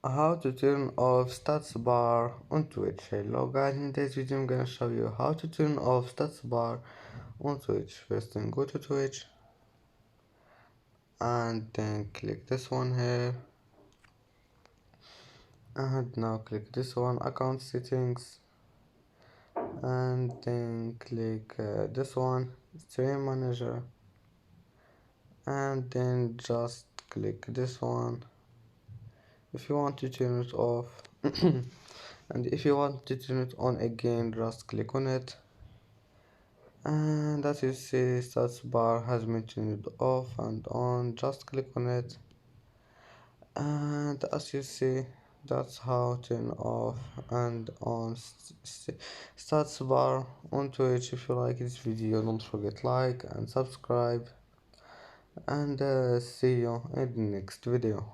How to turn off stats bar on Twitch. Hello guys, in this video I'm gonna show you how to turn off stats bar on Twitch. First then go to Twitch and then click this one here, and now click this one, account settings, and then click this one, stream manager, and then just click this one if you want to turn it off. And if you want to turn it on again, just click on it, and as you see, stats bar has been turned off and on. Just click on it, and as you see, that's how turn off and on stats bar on Twitch. If you like this video, don't forget like and subscribe, and see you in the next video.